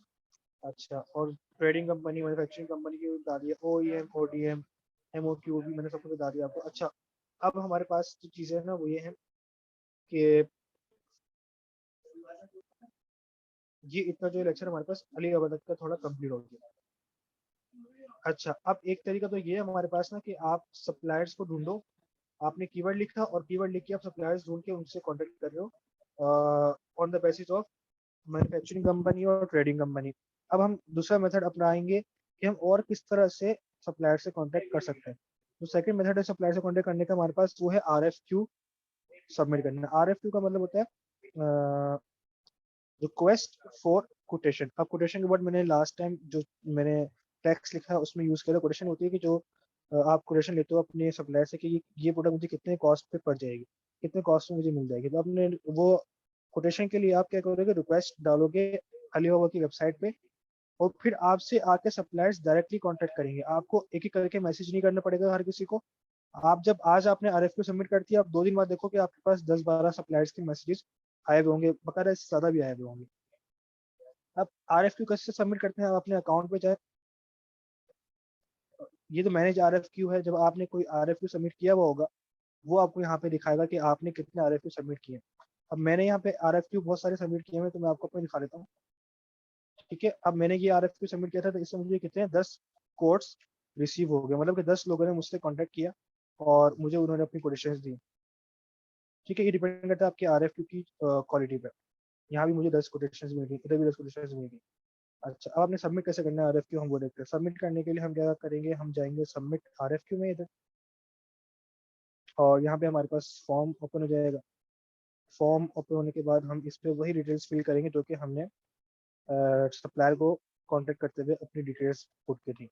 S1: अच्छा, और ट्रेडिंग कंपनी, मैन्युफैक्चरिंग कंपनी की भी बता दिया, O E M, O D M, M O Q भी मैंने सबको बता दिया आपको। अच्छा, अब हमारे पास जो चीज़ें हैं ना वो ये है कि ये इतना जो लेक्चर हमारे पास अली अबदत का थोड़ा कंप्लीट हो गया। अच्छा, अब एक तरीका तो ये है हमारे पास ना कि आप सप्लायर्स को ढूंढो। आपने कीवर्ड लिखा और कीवर्ड लिख के आप सप्लायर्स ढूंढ के उनसे कांटेक्ट कर रहे हो on the basis of manufacturing company और ट्रेडिंग कंपनी। अब हम दूसरा मेथड अपनाएंगे कि हम और किस तरह से सप्लायर से कांटेक्ट कर सकते हैं। जो सेकंड मेथड है सप्लायर से कांटेक्ट करने का हमारे पास, वो है RFQ सबमिट करना। RFQ का मतलब होता है रिक्वेस्ट फॉर कोटेशन। अब कोटेशन के बाद मैंने लास्ट टाइम जो मैंने टेक्स्ट लिखा है उसमें यूज किया, कोटेशन होती है कि जो आप कोटेशन लेते हो अपने सप्लायर से कि ये प्रोडक्ट मुझे कितने कॉस्ट पे पड़ जाएगी, कितने कॉस्ट में मुझे मिल जाएगी। तो आपने वो कोटेशन के लिए आप क्या करोगे, रिक्वेस्ट डालोगे अलीबाबा की वेबसाइट पे, और फिर आपसे आके सप्लायर्स डायरेक्टली कांटेक्ट करेंगे। आपको एक एक करके मैसेज नहीं करना पड़ेगा हर किसी को। आप जब आज आपने RFQ सबमिट कर दिया, आप 2 दिन बाद देखो कि आपके पास 10-12 सप्लायर्स के मैसेजेस आए हुए होंगे, बकायदा इससे ज्यादा भी आए हुए होंगे। अब RFQ कैसे सबमिट करते हैं, आप अपने अकाउंट पे जाए, ये तो मैनेज RFQ है। जब आपने कोई RFQ सबमिट किया हुआ होगा वो आपको यहाँ पे दिखाएगा कि आपने कितने RFQ सबमिट किए। अब मैंने यहाँ पे RFQ बहुत सारे सबमिट किए हैं, तो मैं आपको अपने दिखा देता हूँ, ठीक है। अब मैंने ये RFQ सबमिट किया था तो इससे मुझे कितने 10 कोड्स रिसीव हो गए, मतलब कि 10 लोगों ने मुझसे कॉन्टेक्ट किया और मुझे उन्होंने अपनी कोटेशंस दी, ठीक है। ये डिपेंड करता है आपके RFQ की क्वालिटी पे। यहाँ भी मुझे 10 कोटेशंस मिल गई, इधर भी 10 कोटेशंस मिल गई। अच्छा, अब आपने सबमिट कैसे करना है RFQ, हम वो देखते हैं। सबमिट करने के लिए हम क्या करेंगे, हम जाएंगे सबमिट RFQ में इधर, और यहाँ पे हमारे पास फॉर्म ओपन हो जाएगा। फॉर्म ओपन होने के बाद हम इस पे वही डिटेल्स फिल करेंगे जो कि हमने सप्लायर को कांटेक्ट करते हुए अपनी डिटेल्स पुट की थी।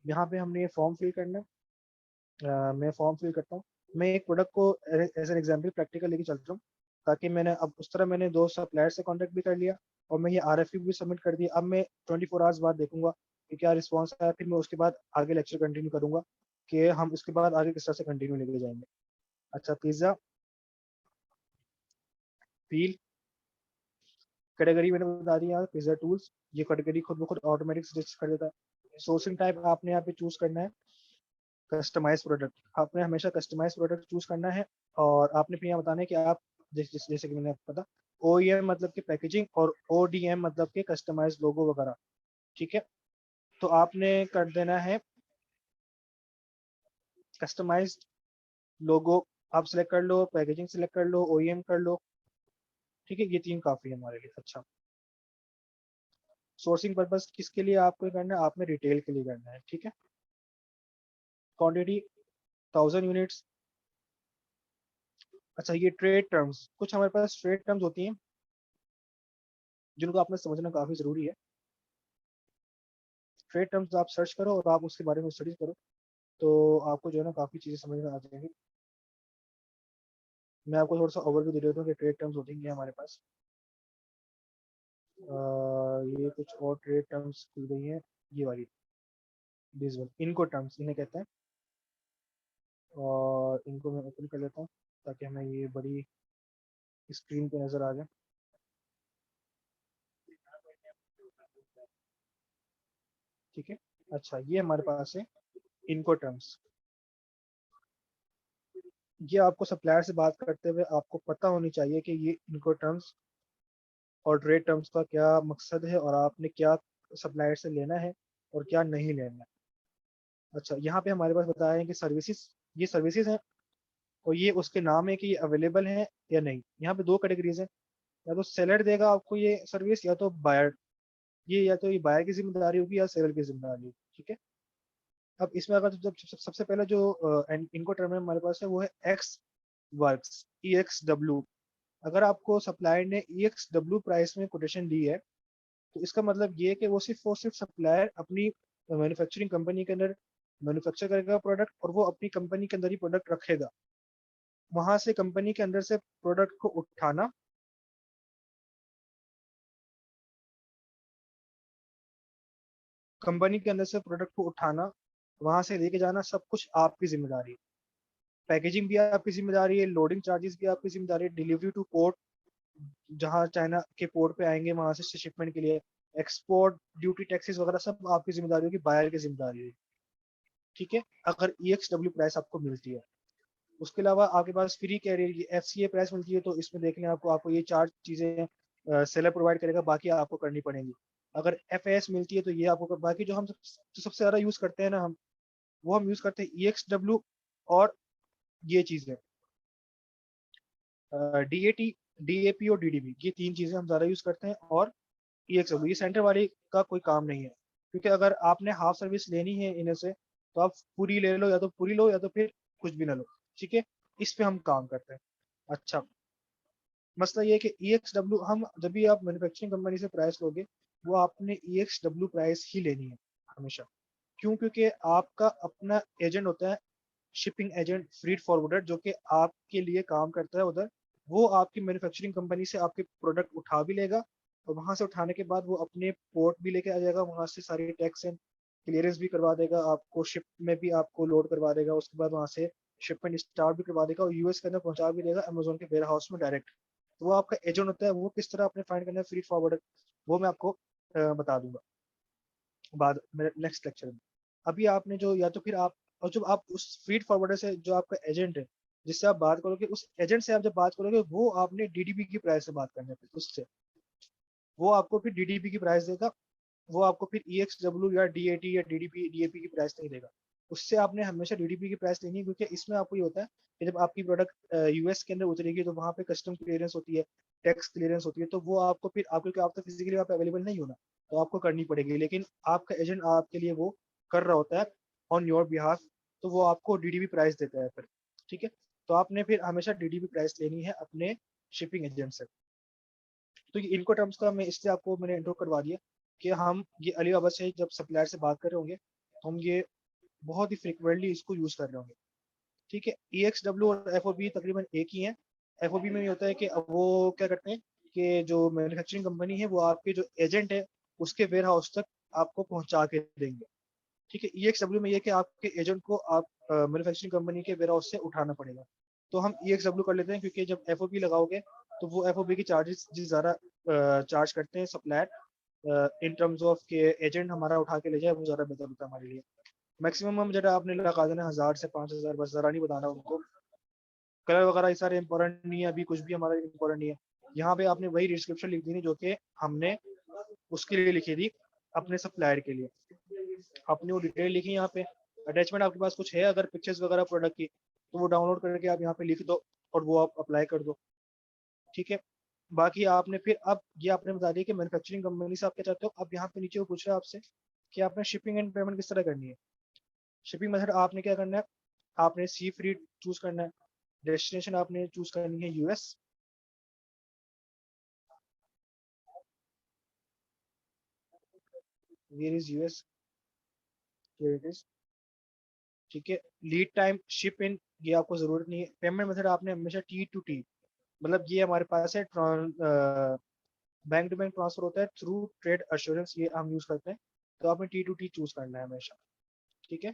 S1: यहाँ पे हमने ये फॉर्म फिल करना है। मैं फॉर्म फिल करता हूँ। मैं एक प्रोडक्ट को एज एन एग्जाम्पल प्रैक्टिकल लेके चलता हूँ, ताकि मैंने अब उस तरह मैंने 2 सप्लायर से कांटेक्ट भी कर लिया और मैं ये RFQ भी सबमिट कर दिया। अब मैं 24 आवर्स बाद देखूंगा कि क्या रिस्पॉन्स आया, फिर मैं उसके बाद आगे लेक्चर कंटिन्यू करूंगा कि हम उसके बाद आगे किस तरह से कंटिन्यू लेके जाएंगे। अच्छा, पिज्ज़ा फील कैटेगरी मैंने बता दी यहाँ पिज्जा टूल्स, ये कैटेगरी खुद ब खुद ऑटोमेटिक सजेस्ट कर देता है। सोर्सिंग टाइप आपने यहाँ पे चूज करना है कस्टमाइज प्रोडक्ट, आपने हमेशा कस्टमाइज प्रोडक्ट चूज करना है। और आपने फिर यहाँ बताना है कि आप जैसे कि मैंने आपको पता OEM मतलब कि पैकेजिंग और ODM मतलब कि कस्टमाइज लोगो वगैरह, ठीक है। तो आपने कर देना है कस्टमाइज लोगो, आप सिलेक्ट कर लो, पैकेजिंग सिलेक्ट कर लो, OEM कर लो, ठीक है। ये 3 काफी है हमारे लिए। अच्छा, सोर्सिंग पर्पस किसके लिए आपको करना है, आपने रिटेल के लिए करना है, ठीक है। Quantity 1000 units. अच्छा, ये ट्रेड टर्म्स, कुछ हमारे पास ट्रेड टर्म्स होती हैं जिनको आपने समझना काफी जरूरी है। ट्रेड टर्म्स आप सर्च करो और आप उसके बारे में स्टडी करो, तो आपको जो है ना काफी चीजें समझ में आ जाएंगी। मैं आपको थोड़ा सा ओवरव्यू दे देता हूँ कि ट्रेड टर्म्स होती हैं हमारे पास। ये कुछ और ट्रेड टर्म्स खुल गई हैं, ये वाली दिस वन, इनको टर्म्स इन्हें कहते हैं। और इनको मैं ओपन कर लेता हूँ ताकि हमें ये बड़ी स्क्रीन पे नजर आ जाए, ठीक है। अच्छा, ये हमारे पास है इनको टर्म्स। ये आपको सप्लायर से बात करते हुए आपको पता होनी चाहिए कि ये इनको टर्म्स और ट्रेड टर्म्स का क्या मकसद है और आपने क्या सप्लायर से लेना है और क्या नहीं लेना है। अच्छा, यहाँ पे हमारे पास बताया है कि सर्विसेज, ये सर्विसेज हैं और ये उसके नाम है कि ये अवेलेबल है या नहीं। यहाँ पे 2 कैटेगरीज हैं, या तो सेलर देगा आपको ये सर्विस या तो बायर, ये या तो ये बायर की जिम्मेदारी होगी या सेलर की जिम्मेदारी होगी, ठीक है। अब इसमें अगर जब सबसे पहले जो इनको टर्म हमारे पास है वो है एक्स वर्क्स, EXW। अगर आपको सप्लायर ने EXW प्राइस में कोटेशन दी है तो इसका मतलब ये है कि वो सिर्फ और सिर्फ सप्लायर अपनी मैन्युफैक्चरिंग कंपनी के अंदर मैन्युफैक्चर करेगा प्रोडक्ट और वो अपनी कंपनी के अंदर ही प्रोडक्ट रखेगा। वहां से कंपनी के अंदर से प्रोडक्ट को उठाना, कंपनी के अंदर से प्रोडक्ट को उठाना, वहां से लेके जाना, सब कुछ आपकी जिम्मेदारी है। पैकेजिंग भी आपकी जिम्मेदारी है, लोडिंग चार्जेस भी आपकी जिम्मेदारी है, डिलीवरी टू पोर्ट, जहाँ चाइना के पोर्ट पे आएंगे वहां से शिपमेंट के लिए, एक्सपोर्ट ड्यूटी टैक्सेस वगैरह सब आपकी जिम्मेदारी होगी, बायर की जिम्मेदारी है, ठीक है। अगर EXW प्राइस आपको मिलती है, उसके अलावा आपके पास फ्री कैरियर की FCA प्राइस मिलती है, तो इसमें देख लें आपको आपको ये 4 चीजें सेलर प्रोवाइड करेगा, बाकी आपको करनी पड़ेंगी। अगर FAS मिलती है तो ये आपको, बाकी जो हम जो सबसे ज्यादा यूज करते हैं ना हम, वो हम यूज करते हैं EXW और ये चीजें DAT, DAP और DDB, ये 3 चीजें हम ज्यादा यूज करते हैं। और EXW ये सेंटर वाले का कोई काम नहीं है, क्योंकि अगर आपने हाफ सर्विस लेनी है इन्हें से तो आप पूरी ले लो, या तो पूरी लो या तो फिर कुछ भी ना लो, ठीक है। इस पे हम काम करते हैं। अच्छा, मसला ये है कि EXW हम जब भी आप मैन्युफैक्चरिंग कंपनी से प्राइस लोगे, वो आपने EXW प्राइस ही लेनी है हमेशा। क्यों? क्योंकि आपका अपना एजेंट होता है, शिपिंग एजेंट, फ्रीट फॉरवर्डर, जो कि आपके लिए काम करता है उधर। वो आपकी मैन्युफैक्चरिंग कंपनी से आपके प्रोडक्ट उठा भी लेगा और वहां से उठाने के बाद वो अपने पोर्ट भी लेके आ जाएगा, वहां से सारी टैक्स एंड क्लियरेंस भी करवा देगा, आपको शिप में भी आपको लोड करवा देगा, उसके बाद वहां से शिपमेंट स्टार्ट भी करवा देगा और US के अंदर पहुंचा भी देगा अमेजोन के वेयर हाउस में डायरेक्ट। तो वो आपका एजेंट होता है, वो किस तरह आपने फाइंड करना है फ्रीट फॉरवर्डर, वो मैं आपको बता दूंगा बाद मेरे नेक्स्ट लेक्चर में। अभी आपने जो, या तो फिर आप, और जब आप उस फीड फॉरवर्डर से जो आपका एजेंट है जिससे आप बात करोगे, उस एजेंट से आप जब बात करोगे, वो आपने DDP की प्राइस से बात करनी है उससे, वो आपको फिर DDP की प्राइस देगा। वो आपको फिर EXW या DAT या DDP DAP की प्राइस नहीं देगा। उससे आपने हमेशा DDP की प्राइस लेनी है, क्योंकि इसमें आपको ये होता है कि जब आपकी प्रोडक्ट US के अंदर उतरेगी तो वहाँ पे कस्टम क्लियरेंस होती है, टैक्स क्लियरेंस होती है, तो वो आपको फिर आपको, क्योंकि आप तो फिजिकली वहाँ पे अवेलेबल नहीं होना, तो आपको करनी पड़ेगी। लेकिन आपका एजेंट आपके लिए वो कर रहा होता है ऑन योर बिहाफ, तो वो आपको DDP प्राइस देता है फिर, ठीक है। तो आपने फिर हमेशा DDP प्राइस लेनी है अपने शिपिंग एजेंट से। तो ये इनको टर्म्स का मैं इसलिए आपको मैंने इंट्रो करवा दिया कि हम ये अलीबाबा से जब सप्लायर से बात कर रहे होंगे तो हम ये बहुत ही फ्रिक्वेंटली इसको यूज कर रहे होंगे, ठीक है। EXW और FOB तकरीबन एक ही है। FOB में ये होता है कि अब वो क्या करते हैं कि जो मैन्युफैक्चरिंग कंपनी है वो आपके जो एजेंट है उसके वेयर हाउस तक आपको पहुंचा के देंगे, ठीक है। EXW में ये कि आपके एजेंट को आप मैन्युफैक्चरिंग कंपनी के वेयर हाउस से उठाना पड़ेगा। तो हम EXW कर लेते हैं, क्योंकि जब FOB लगाओगे तो वो एफओबी की चार्जेस ज़्यादा चार्ज करते हैं सप्लायर इन टर्म्स ऑफ के एजेंट हमारा उठा के ले जाए, वो ज़्यादा बेहतर होता है हमारे लिए। मैक्सिमम हम जरा आपने लगा देना 1000 से 5000, बस ज़रा नहीं बताना उनको। कलर वगैरह ये सारे इंपॉर्टेंट नहीं है, अभी कुछ भी हमारा इंपॉर्टेंट नहीं है। यहाँ पे आपने वही डिस्क्रिप्शन लिख दी थी जो कि हमने उसके लिए लिखी थी अपने सप्लायर के लिए। आपने वो डिटेल लिखी यहाँ पे। अटैचमेंट आपके पास कुछ है अगर पिक्चर्स वगैरह प्रोडक्ट की, तो वो डाउनलोड करके आप यहाँ पे लिख दो और वो आप अप्लाई कर दो, ठीक है। बाकी आपने फिर अब ये आपने बता दिया कि मैन्युफैक्चरिंग कंपनी से आप क्या चाहते हो। अब यहाँ पे नीचे वो पूछ रहा है आपसे कि आपने शिपिंग एंड पेमेंट किस तरह करनी है। शिपिंग मेथड आपने क्या करना है, आपने सी फ्री चूज करना है। डेस्टिनेशन आपने चूज करनी है US. Where is US, here it is, ठीक है। लीड टाइम शिप इन, ये आपको जरूरत नहीं है। पेमेंट मेथड आपने हमेशा टी टू टी, मतलब ये हमारे पास है बैंक टू बैंक ट्रांसफर होता है थ्रू ट्रेड अश्योरेंस, ये हम यूज करते हैं। तो आपने टी टू टी चूज करना है हमेशा, ठीक है।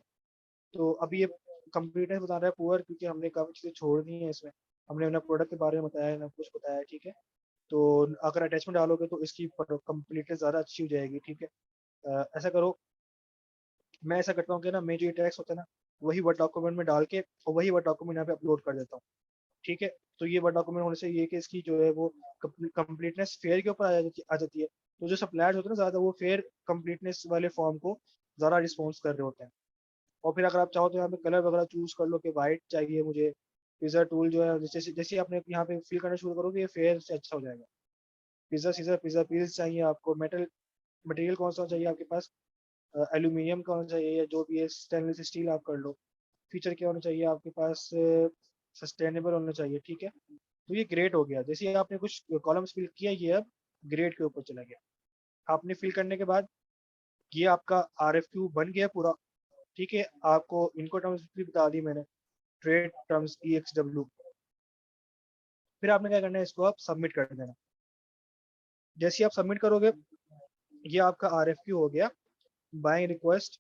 S1: तो अभी ये कंप्लीटनेस बता रहा है पुअर, क्योंकि हमने काफी चीजें छोड़ दी हैं इसमें। हमने ना प्रोडक्ट के बारे में बताया ना कुछ बताया, ठीक है। तो अगर अटैचमेंट डालोगे तो इसकी कंप्लीटनेस ज्यादा अच्छी हो जाएगी, ठीक है। ऐसा करो, मैं ऐसा करता हूँ कि ना मैं जो ये टैक्स होता है ना, वही वर्ड डॉक्यूमेंट में डाल के और वही वर्ड डॉक्यूमेंट यहाँ पे अपलोड कर देता हूँ, ठीक है। तो ये वर्ड डॉक्यूमेंट होने से ये कि इसकी जो है वो कंप्लीटनेस फेयर के ऊपर आ जाती है। तो जो सप्लायर्स होते हैं ना ज़्यादा, वो फेयर कंप्लीटनेस वाले फॉर्म को ज़्यादा रिस्पॉन्स कर रहे होते हैं। और फिर अगर आप चाहो तो यहाँ पे कलर वगैरह चूज कर लो कि वाइट चाहिए मुझे। पिज्जा टूल जो है जैसे जैसे आपने यहाँ पे फिल करना शुरू करोगे, ये फेयर से अच्छा हो जाएगा। पिज्जा सीजर, पिज्जा पील्स चाहिए आपको। मेटल मटेरियल कौन सा चाहिए आपके पास, एल्यूमिनियम का होना चाहिए या जो भी है, स्टेनलेस स्टील आप कर लो। फीचर क्या होना चाहिए आपके पास, सस्टेनेबल होना चाहिए, ठीक है। तो ये ग्रेड हो गया। जैसे ही आपने कुछ कॉलम्स फिल किया, ये अब ग्रेड के ऊपर चला गया। आपने फिल करने के बाद ये आपका RFQ बन गया पूरा, ठीक है। आपको इनको टर्म्स भी बता दी मैंने, ट्रेड टर्म्स EXW। फिर आपने क्या करना है, इसको आप सबमिट कर देना। जैसे ही आप सबमिट करोगे, ये आपका RFQ हो गया। बाइंग रिक्वेस्ट,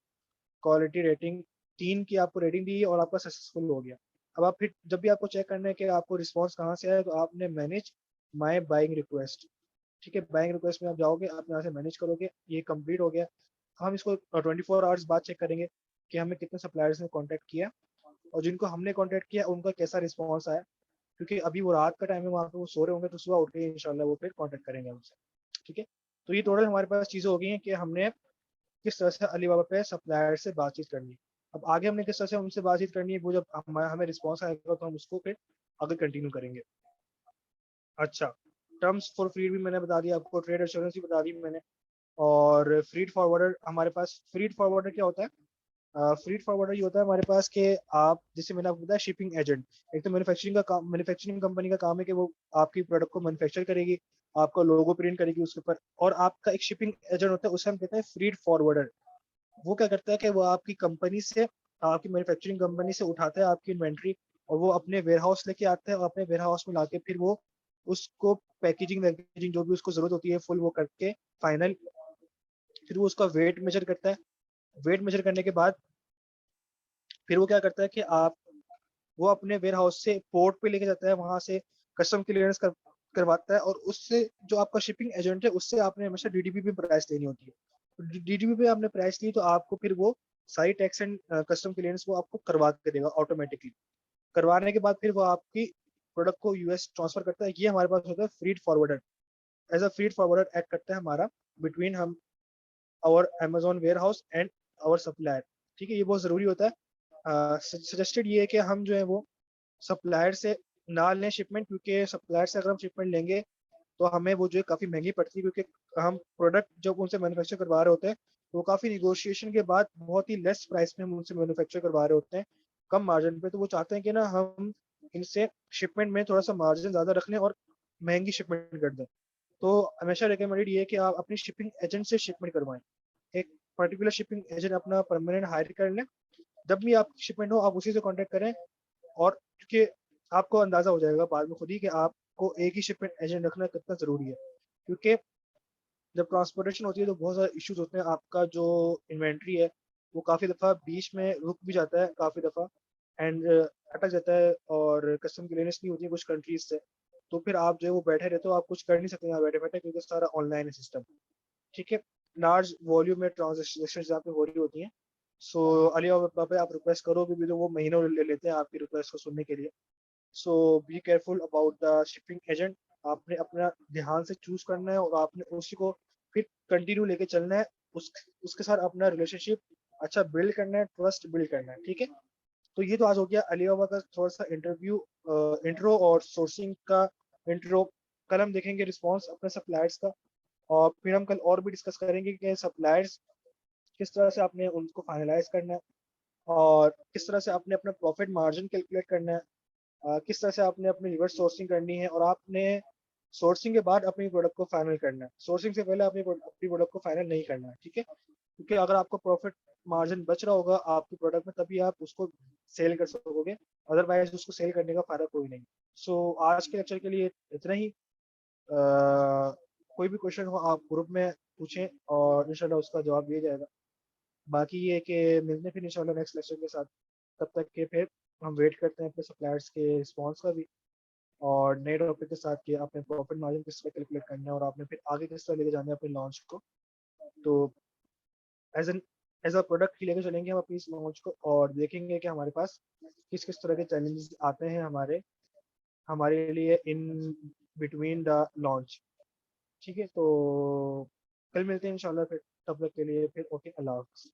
S1: क्वालिटी रेटिंग, 3 की आपको रेटिंग दी और आपका सक्सेसफुल हो गया। अब आप फिर जब भी आपको चेक करना है कि आपको रिस्पॉन्स कहाँ से आया, तो आपने मैनेज माई बाइंग रिक्वेस्ट, ठीक है। बाइंग रिक्वेस्ट में आप जाओगे, आप यहाँ से मैनेज करोगे, ये कंप्लीट हो गया। हम इसको 24 आवर्स बाद चेक करेंगे कि हमें कितने सप्लायर्स ने कॉन्टैक्ट किया और जिनको हमने कॉन्टैक्ट किया उनका कैसा रिस्पॉन्स आया। क्योंकि अभी वो रात का टाइम है, वहाँ पे वो सो रहे होंगे, तो सुबह उठ के इंशाल्लाह वो फिर कॉन्टैक्ट करेंगे हमसे, ठीक है। तो ये टोटल हमारे पास चीज़ें हो गई हैं कि हमने किस तरह से अलीबाबा पे सप्लायर से बातचीत करनी है। अब आगे हमने किस तरह से उनसे बातचीत करनी है, वो जब हमें रिस्पॉन्स आएगा तो हम उसको फिर आगे कंटिन्यू करेंगे। अच्छा, टर्म्स फॉर फ्रीड भी मैंने बता दिया आपको, ट्रेड एश्योरेंस भी बता दी मैंने। और फ्रीड फॉरवर्डर, हमारे पास फ्रीड फॉरवर्डर क्या होता है, फ्रीड फॉरवर्डर ये होता है हमारे पास कि आप, जैसे मैंने आपको बताया शिपिंग एजेंट, एक तो मैन्युफैक्चरिंग का काम, मैन्युफैक्चरिंग कंपनी का काम है कि वो आपकी प्रोडक्ट को मैन्युफैक्चर करेगी, आपका लोगो प्रिंट करेगी उसके ऊपर, और आपका एक शिपिंग एजेंट होता है, उसे हम कहते हैं फ्रीड फॉरवर्डर। वो क्या करता है कि वो आपकी कंपनी से, आपकी मैन्युफैक्चरिंग कंपनी से उठाता है आपकी इन्वेंट्री और वो अपने वेयर हाउस लेके आता है और अपने वेयर हाउस में लाके फिर वो उसको पैकेजिंग वैकेजिंग जो भी उसको जरूरत होती है फुल वो करके फाइनल, फिर वो उसका वेट मेजर करता है। वेट मेजर करने के बाद फिर वो क्या करता है कि आप, वो अपने वेयर हाउस से पोर्ट पे लेके जाता है, वहां से कस्टम क्लियरेंस करवाता है, और उससे जो आपका शिपिंग एजेंट है उससे आपने हमेशा DDP पे प्राइस लेनी होती है। DDP पे आपने प्राइस ली तो आपको फिर वो सारी टैक्स एंड कस्टम क्लियरेंस वो आपको करवा के देगा ऑटोमेटिकली। करवाने के बाद फिर वो आपकी प्रोडक्ट को US ट्रांसफर करता है। ये हमारे पास होता है freight forwarder. As a freight forwarder act करता है हमारा बिटवीन हम, our Amazon warehouse and our supplier, ठीक है। ये बहुत जरूरी होता है। सजेस्टेड ये है कि हम जो है वो सप्लायर से ना लें शिपमेंट, क्योंकि सप्लायर से अगर हम शिपमेंट लेंगे तो हमें वो जो है काफ़ी महंगी पड़ती है, क्योंकि हम प्रोडक्ट जब उनसे मैन्युफैक्चर करवा रहे होते हैं तो काफ़ी निगोशिएशन के बाद बहुत ही लेस प्राइस में हम उनसे मैन्युफैक्चर करवा रहे होते हैं, कम मार्जिन पे। तो वो चाहते हैं कि ना हम इनसे शिपमेंट में थोड़ा सा मार्जिन ज़्यादा रख लें और महंगी शिपमेंट कर दें। तो हमेशा रिकमेंडेड ये है कि आप अपनी शिपिंग एजेंट से शिपमेंट करवाएं। एक पर्टिकुलर शिपिंग एजेंट अपना परमानेंट हायर कर लें, जब भी आप शिपमेंट हो आप उसी से कांटेक्ट करें। और क्योंकि आपको अंदाजा हो जाएगा बाद में खुद ही कि आपको एक ही शिपमेंट एजेंट रखना कितना ज़रूरी है। क्योंकि जब ट्रांसपोर्टेशन होती है तो बहुत सारे इश्यूज होते हैं। आपका जो इन्वेंट्री है वो काफ़ी दफ़ा बीच में रुक भी जाता है काफ़ी दफ़ा, एंड अटक जाता है, और कस्टम क्लियरेंस नहीं होती है कुछ कंट्रीज से। तो फिर आप जो है वो बैठे रहते हो, आप कुछ कर नहीं सकते यहाँ बैठे-बैठे क्योंकि सारा ऑनलाइन है सिस्टम, ठीक है? लार्ज वॉल्यूम में ट्रांज़ैक्शंस जहाँ पे हो रही होती हैं, सो अलीबाबा पे आप रिक्वेस्ट करोगे भी तो वो महीनों ले लेते हैं आपकी रिक्वेस्ट को सुनने के लिए। So be careful about the shipping agent. आपने अपना ध्यान से चूज़ करना है और आपने उसी को फिर कंटिन्यू लेके चलना है। उसके साथ अपना रिलेशनशिप अच्छा बिल्ड करना है, ट्रस्ट बिल्ड करना है, ठीक है? तो ये तो आज हो गया अलीबाबा का थोड़ा-सा इंट्रो और सोर्सिंग का इंट्रो। कल हम देखेंगे रिस्पॉन्स अपने सप्लायर्स का और फिर हम कल और भी डिस्कस करेंगे कि सप्लायर्स किस तरह से आपने उनको फाइनलाइज़ करना है और किस तरह से आपने अपना प्रॉफिट मार्जिन कैलकुलेट करना है। किस तरह से आपने अपनी रिवर्स सोर्सिंग करनी है और आपने सोर्सिंग के बाद अपनी प्रोडक्ट को फाइनल करना है। सोर्सिंग से पहले अपनी प्रोडक्ट को फाइनल नहीं करना है, ठीक है? क्योंकि अगर आपको प्रॉफिट मार्जिन बच रहा होगा आपकी प्रोडक्ट में तभी आप उसको सेल कर सकोगे, अदरवाइज उसको सेल करने का फ़ायदा कोई नहीं। सो आज के लेक्चर के लिए इतना ही। कोई भी क्वेश्चन हो आप ग्रुप में पूछें और इंशाल्लाह उसका जवाब दिया जाएगा। बाकी ये है कि मिलते हैं फिर इंशाल्लाह नेक्स्ट लेक्चर के साथ। तब तक के फिर हम वेट करते हैं अपने सप्लायर्स के रिस्पॉन्स का भी और नए टॉपिक के साथ कि आपने प्रॉफिट मार्जिन किस तरह कैलकुलेट करना है और आपने फिर आगे किस तरह लेके जाना है अपने लॉन्च को। तो as an as a product ही लेके चलेंगे हम अपनी इस लॉन्च को और देखेंगे कि हमारे पास किस किस तरह के चैलेंजेस आते हैं हमारे लिए इन बिटवीन द लॉन्च। ठीक है, तो कल मिलते हैं इंशाल्लाह फिर। तब तक के लिए फिर ओके, अल्लाह हाफ़िज़।